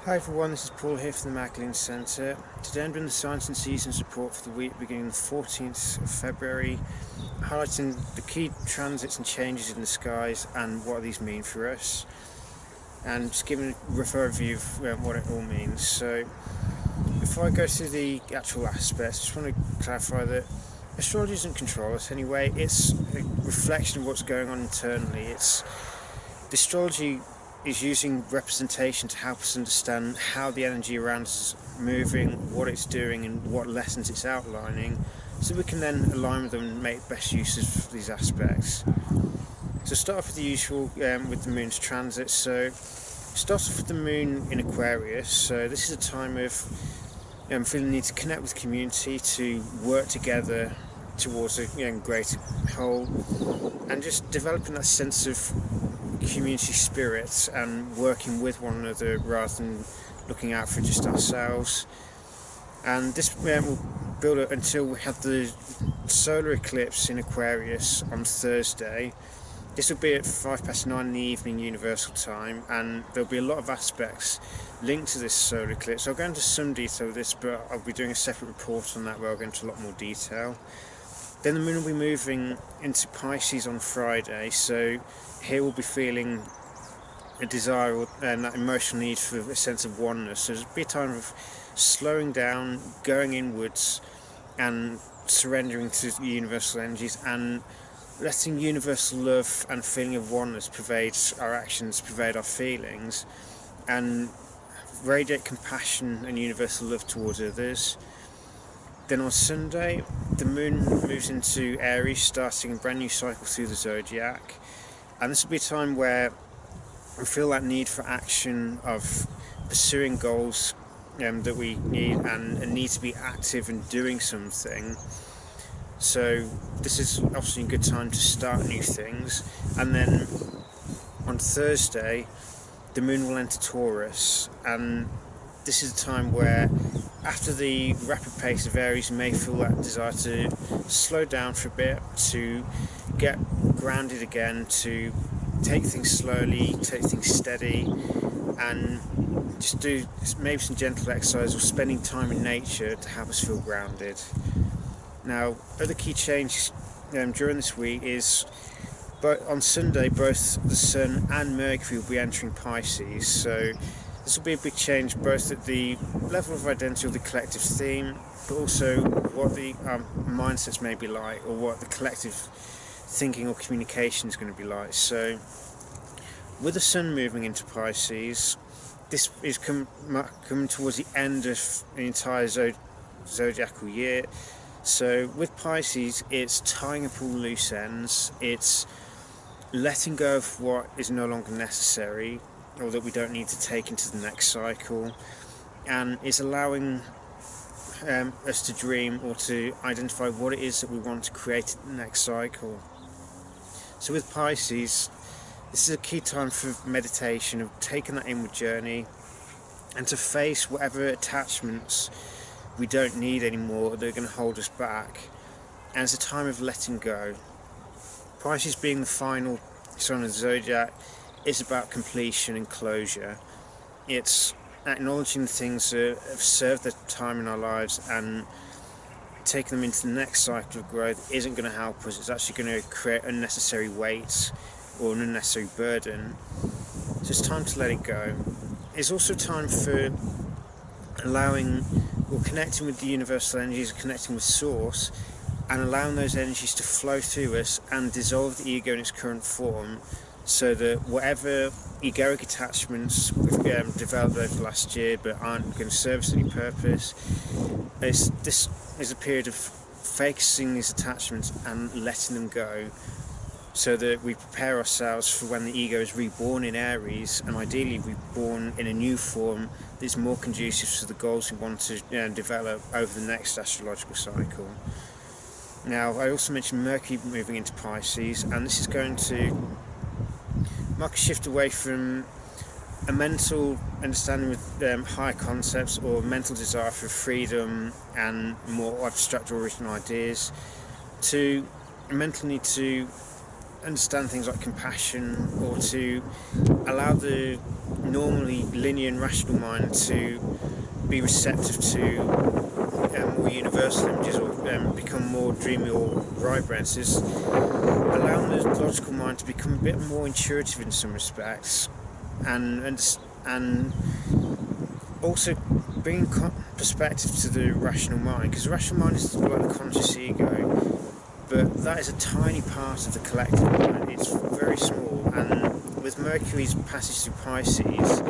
Hi everyone, this is Paul here from the Magdalene Centre. Today I'm doing the Science and Seasons report for the week beginning the 14th of February, highlighting the key transits and changes in the skies and what these mean for us, and just giving a rough overview of what it all means. So before I go through the actual aspects, I just want to clarify that astrology doesn't control us anyway. It's a reflection of what's going on internally. The astrology is using representation to help us understand how the energy around us is moving, what it's doing, and what lessons it's outlining, so we can then align with them and make best use of these aspects. So start off with the usual, with the moon's transit. So start off with the moon in Aquarius. So this is a time of feeling the need to connect with community, to work together towards a greater whole, and just developing that sense of community spirit and working with one another rather than looking out for just ourselves. And this will build up until we have the solar eclipse in Aquarius on Thursday. This will be at 9:05 in the evening Universal Time, and there'll be a lot of aspects linked to this solar eclipse. I'll go into some detail of this, but I'll be doing a separate report on that where I'll go into a lot more detail. Then the moon will be moving into Pisces on Friday, so here we'll be feeling a desire and that emotional need for a sense of oneness. So it'll be a time of slowing down, going inwards, and surrendering to the universal energies, and letting universal love and feeling of oneness pervade our actions, pervade our feelings, and radiate compassion and universal love towards others. Then on Sunday, the moon moves into Aries, starting a brand new cycle through the zodiac. And this will be a time where we feel that need for action, of pursuing goals that we need, and a need to be active and doing something. So this is obviously a good time to start new things. And then on Thursday, the moon will enter Taurus, and this is a time where, after the rapid pace of Aries, you may feel that desire to slow down for a bit, to get grounded again, to take things slowly, take things steady, and just do maybe some gentle exercise or spending time in nature to help us feel grounded. Now, other key changes during this week is, but on Sunday, both the Sun and Mercury will be entering Pisces, so this will be a big change both at the level of identity of the collective theme, but also what the mindsets may be like, or what the collective thinking or communication is going to be like. So with the Sun moving into Pisces, this is coming towards the end of the entire zodiacal year. So with Pisces, it's tying up all loose ends, it's letting go of what is no longer necessary, or that we don't need to take into the next cycle, and it's allowing us to dream or to identify what it is that we want to create in the next cycle. So with Pisces, this is a key time for meditation, of taking that inward journey and to face whatever attachments we don't need anymore that are going to hold us back, and it's a time of letting go. Pisces, being the final sign of the zodiac, is about completion and closure. It's acknowledging the things that have served their time in our lives and taking them into the next cycle of growth isn't going to help us. It's actually going to create unnecessary weight or an unnecessary burden. So it's time to let it go. It's also time for allowing or connecting with the universal energies, connecting with Source, and allowing those energies to flow through us and dissolve the ego in its current form, so that whatever egoic attachments we've developed over the last year but aren't going to serve us any purpose, this is a period of focusing these attachments and letting them go, so that we prepare ourselves for when the ego is reborn in Aries, and ideally reborn in a new form that's more conducive to the goals we want to develop over the next astrological cycle. Now, I also mentioned Mercury moving into Pisces, and this is going to mark a shift away from a mental understanding with higher concepts, or mental desire for freedom and more abstract or original ideas, to a mental need to understand things like compassion, or to allow the normally linear and rational mind to be receptive to more universal images, or become more dreamy or vibrant, is allowing the logical mind to become a bit more intuitive in some respects, and also bringing perspective to the rational mind, because the rational mind is like the conscious ego, but that is a tiny part of the collective mind. It's very small, and with Mercury's passage through Pisces,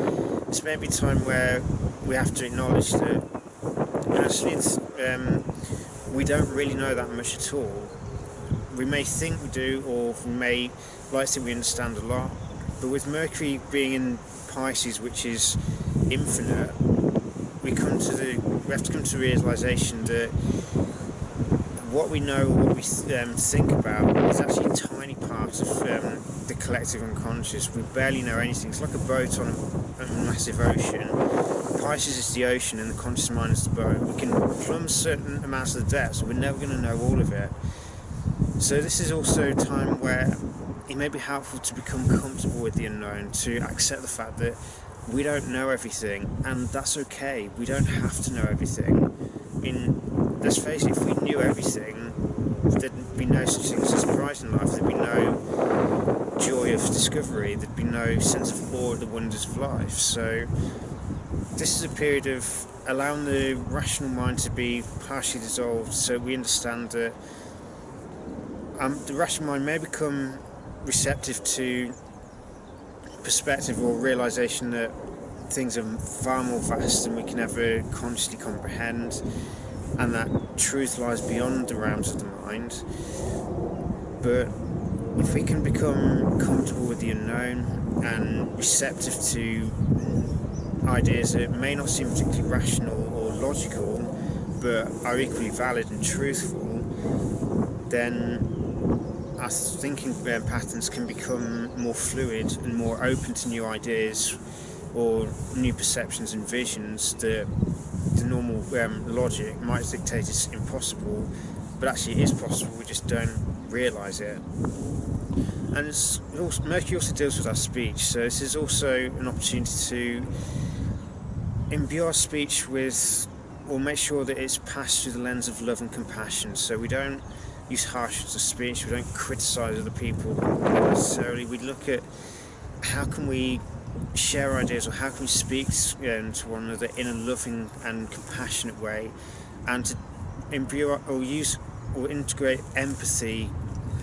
it's maybe a time where we have to acknowledge that actually we don't really know that much at all. We may think we do, or we may like to think we understand a lot, but with Mercury being in Pisces, which is infinite, we have to come to the realization that what we know, what we think about, is actually a tiny part of the collective unconscious. We barely know anything. It's like a boat on a massive ocean. Pisces is the ocean and the conscious mind is the boat. We can plumb certain amounts of the depths, but we're never going to know all of it. So this is also a time where it may be helpful to become comfortable with the unknown, to accept the fact that we don't know everything, and that's okay. We don't have to know everything. I mean, let's face it, if we knew everything, there'd be no such thing as a surprise in life. There'd be no joy of discovery. There'd be no sense of awe at the wonders of life. So this is a period of allowing the rational mind to be partially dissolved, so we understand that the rational mind may become receptive to perspective or realization that things are far more vast than we can ever consciously comprehend, and that truth lies beyond the realms of the mind. But if we can become comfortable with the unknown and receptive to ideas that may not seem particularly rational or logical, but are equally valid and truthful, then our thinking patterns can become more fluid and more open to new ideas or new perceptions and visions that the normal logic might dictate is impossible, but actually it is possible. We just don't realise it. And Mercury also deals with our speech, so this is also an opportunity to imbue our speech with, or make sure that it's passed through the lens of love and compassion. So we don't use harsh words of speech, we don't criticise other people necessarily. We look at how can we share ideas, or how can we speak to one another in a loving and compassionate way, and to imbue or use or integrate empathy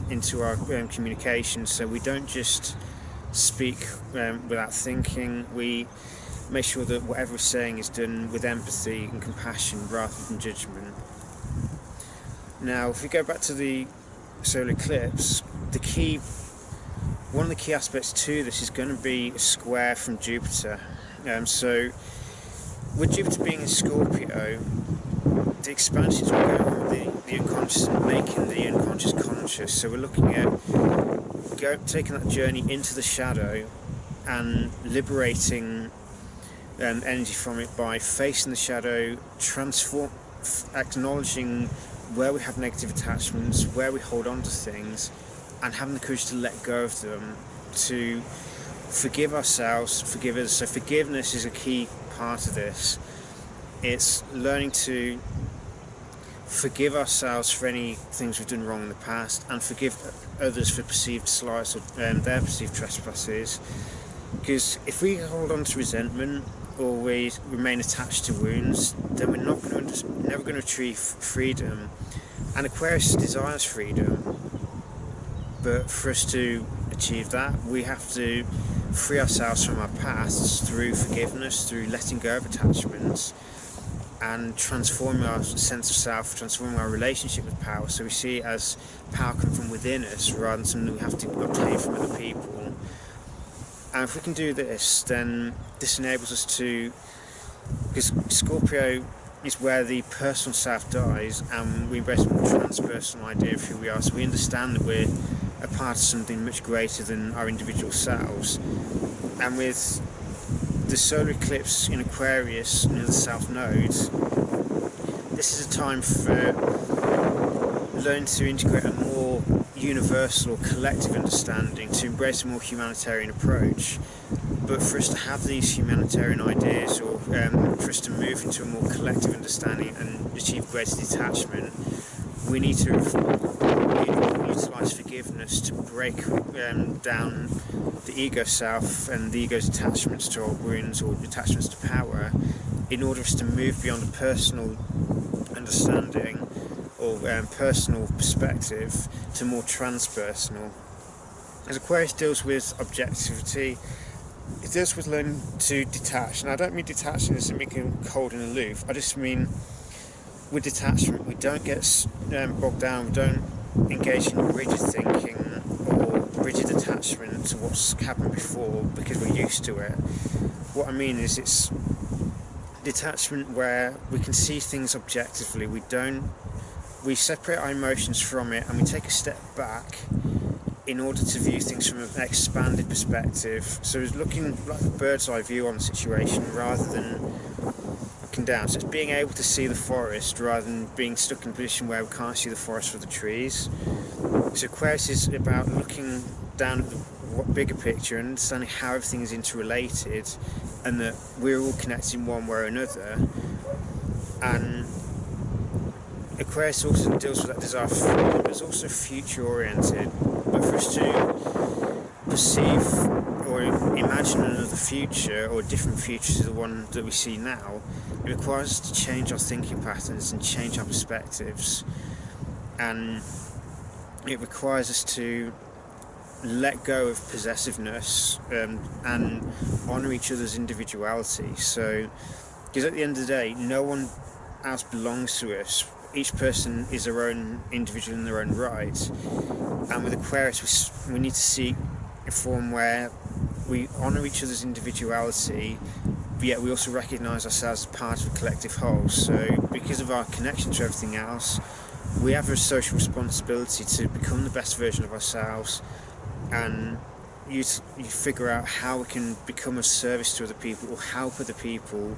into our communication, so we don't just speak without thinking. We make sure that whatever we're saying is done with empathy and compassion rather than judgment. Now, if we go back to the solar eclipse, one of the key aspects to this is going to be a square from Jupiter. So, with Jupiter being in Scorpio, the expansion is going on with the unconscious and making the unconscious conscious. So we're looking at taking that journey into the shadow and liberating energy from it by facing the shadow, acknowledging where we have negative attachments, where we hold on to things, and having the courage to let go of them, to forgive ourselves, forgive others. So forgiveness is a key part of this. It's learning to forgive ourselves for any things we've done wrong in the past, and forgive others for perceived slights or their perceived trespasses. Because if we hold on to resentment, or we remain attached to wounds, then we're never going to achieve freedom. And Aquarius desires freedom, but for us to achieve that, we have to free ourselves from our pasts through forgiveness, through letting go of attachments, and transforming our sense of self, transforming our relationship with power, so we see it as power come from within us rather than something we have to obtain from other people. And if we can do this, then this enables us to, because Scorpio is where the personal self dies, and we embrace a transpersonal idea of who we are, so we understand that we're a part of something much greater than our individual selves. And with the solar eclipse in Aquarius near the South Node, this is a time for learning to integrate a more universal or collective understanding, to embrace a more humanitarian approach. But for us to have these humanitarian ideas, or for us to move into a more collective understanding and achieve greater detachment, we need to utilise forgiveness to break down the ego self and the ego's attachments to old wounds or attachments to power, in order for us to move beyond a personal understanding or personal perspective to more transpersonal. As Aquarius deals with objectivity, it deals with learning to detach, and I don't mean detaching as in becoming cold and aloof. I just mean with detachment, we don't get bogged down, we don't engage in rigid thinking or rigid attachment to what's happened before because we're used to it. What I mean is, it's detachment where we can see things objectively. We separate our emotions from it, and we take a step back in order to view things from an expanded perspective. So it's looking like a bird's eye view on the situation rather than looking down. So it's being able to see the forest rather than being stuck in a position where we can't see the forest for the trees. So Aquarius is about looking down at the bigger picture and understanding how everything is interrelated, and that we're all connected in one way or another. And Aquarius also deals with that desire for freedom, but it's also future oriented. But for us to perceive or imagine another future, or a different future to the one that we see now, it requires us to change our thinking patterns and change our perspectives. And it requires us to let go of possessiveness and honour each other's individuality. So, because at the end of the day, no one else belongs to us. Each person is their own individual in their own right. And with Aquarius, we need to seek a form where we honour each other's individuality, but yet we also recognise ourselves as part of a collective whole. So because of our connection to everything else, we have a social responsibility to become the best version of ourselves, and you figure out how we can become of service to other people or help other people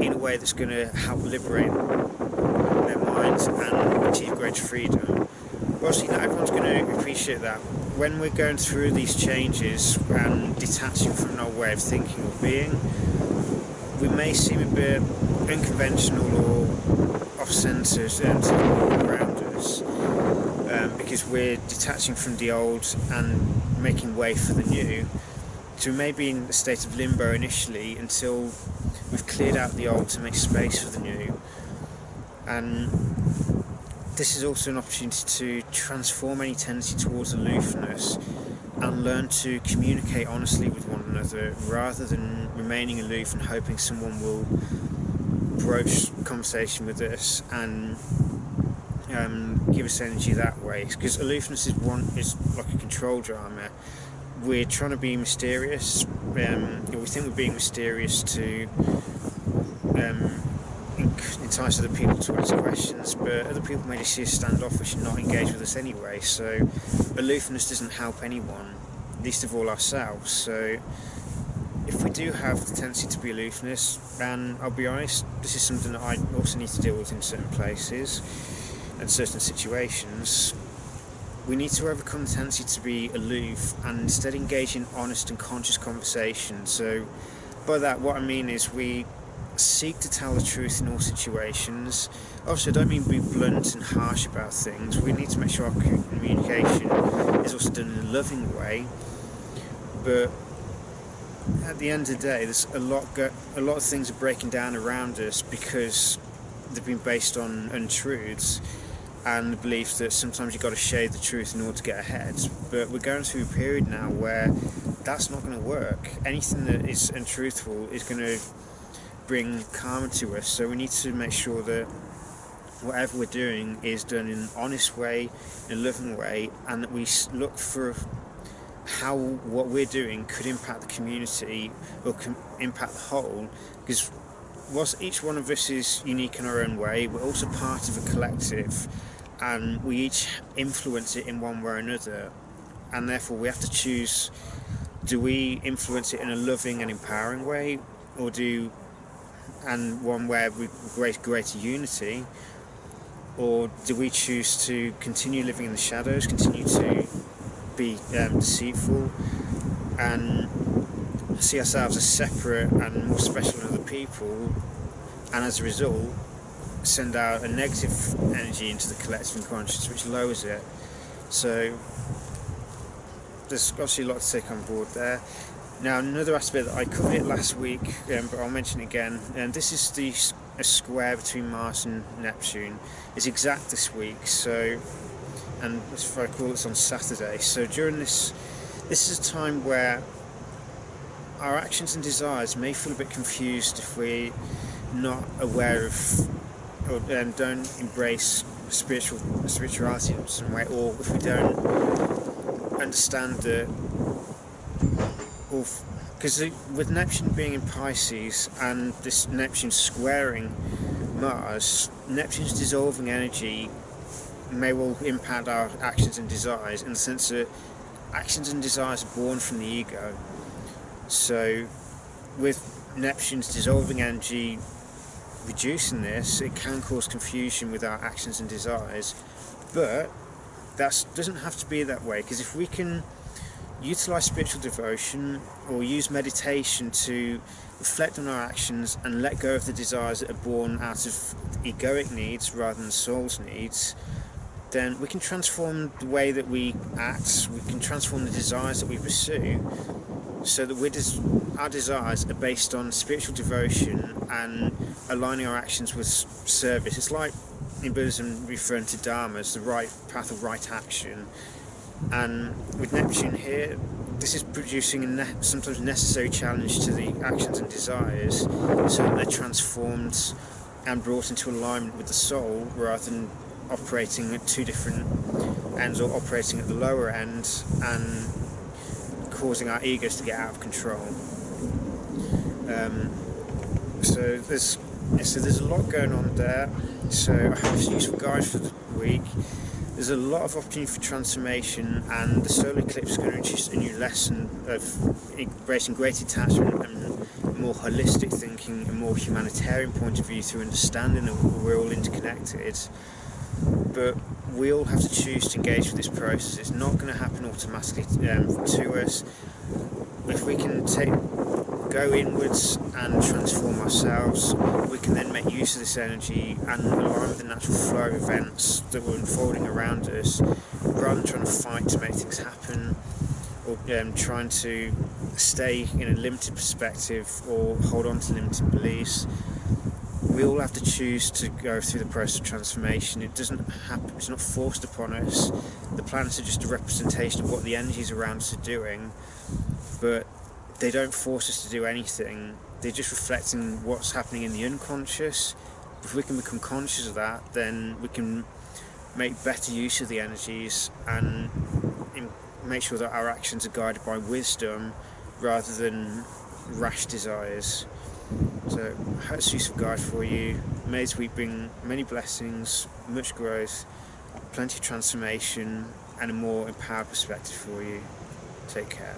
in a way that's going to help liberate their minds and achieve greater freedom. Obviously, not everyone's going to appreciate that. When we're going through these changes and detaching from an old way of thinking or being, we may seem a bit unconventional or off-centre to people around us, because we're detaching from the old and making way for the new. So we may be in a state of limbo initially until we've cleared out the old to make space for the new. And this is also an opportunity to transform any tendency towards aloofness and learn to communicate honestly with one another, rather than remaining aloof and hoping someone will broach conversation with us and give us energy that way. Because aloofness is like a control drama. We're trying to be mysterious. We think we're being mysterious to entice other people to ask questions, but other people may just see us standoffish and not engage with us anyway. So aloofness doesn't help anyone, least of all ourselves. So if we do have the tendency to be aloofness, and I'll be honest, this is something that I also need to deal with in certain places and certain situations, we need to overcome the tendency to be aloof and instead engage in honest and conscious conversation. So by that, what I mean is we seek to tell the truth in all situations. Also, I don't mean be blunt and harsh about things. We need to make sure our communication is also done in a loving way. But at the end of the day, there's a lot of things are breaking down around us because they've been based on untruths and the belief that sometimes you've got to shade the truth in order to get ahead. But we're going through a period now where that's not going to work. Anything that is untruthful is going to bring karma to us. So we need to make sure that whatever we're doing is done in an honest way, in a loving way, and that we look for how what we're doing could impact the community or can impact the whole. Because whilst each one of us is unique in our own way, we're also part of a collective, and we each influence it in one way or another, and therefore we have to choose, do we influence it in a loving and empowering way, and one where we create greater unity, or do we choose to continue living in the shadows, continue to be deceitful, and see ourselves as separate and more special than other people, and as a result send out a negative energy into the collective unconscious, which lowers it? So there's obviously a lot to take on board there. Now, another aspect that I covered it last week, but I'll mention it again, and this is a square between Mars and Neptune. It's exact this week, so, and if I recall, it's on Saturday. So during this is a time where our actions and desires may feel a bit confused if we're not aware of or don't embrace spirituality in some way, or if we don't understand that. Because with Neptune being in Pisces and this Neptune squaring Mars, Neptune's dissolving energy may well impact our actions and desires, in the sense that actions and desires are born from the ego. So with Neptune's dissolving energy reducing this, it can cause confusion with our actions and desires, but that doesn't have to be that way, because if we can utilize spiritual devotion or use meditation to reflect on our actions and let go of the desires that are born out of egoic needs rather than soul's needs, then we can transform the way that we act, we can transform the desires that we pursue, so that our desires are based on spiritual devotion and aligning our actions with service. It's like in Buddhism referring to Dharma as the right path of right action. And with Neptune here, this is producing a sometimes necessary challenge to the actions and desires, so that they're transformed and brought into alignment with the soul, rather than operating at two different ends, or operating at the lower end and causing our egos to get out of control. So there's a lot going on there. So I hope it's a useful guide for the week. There's a lot of opportunity for transformation, and the solar eclipse is going to introduce a new lesson of embracing great detachment and more holistic thinking, a more humanitarian point of view, through understanding that we're all interconnected. But we all have to choose to engage with this process. It's not going to happen automatically to us. If we can go inwards and transform ourselves, we can then make use of this energy and align with the natural flow of events that were unfolding around us, rather than trying to fight to make things happen, or trying to stay in a limited perspective or hold on to limited beliefs. We all have to choose to go through the process of transformation. It doesn't happen, it's not forced upon us. The planets are just a representation of what the energies around us are doing, but they don't force us to do anything. They're just reflecting what's happening in the unconscious. If we can become conscious of that, then we can make better use of the energies and make sure that our actions are guided by wisdom rather than rash desires. So I hope it's a useful guide for you. May this week bring many blessings, much growth, plenty of transformation, and a more empowered perspective for you. Take care.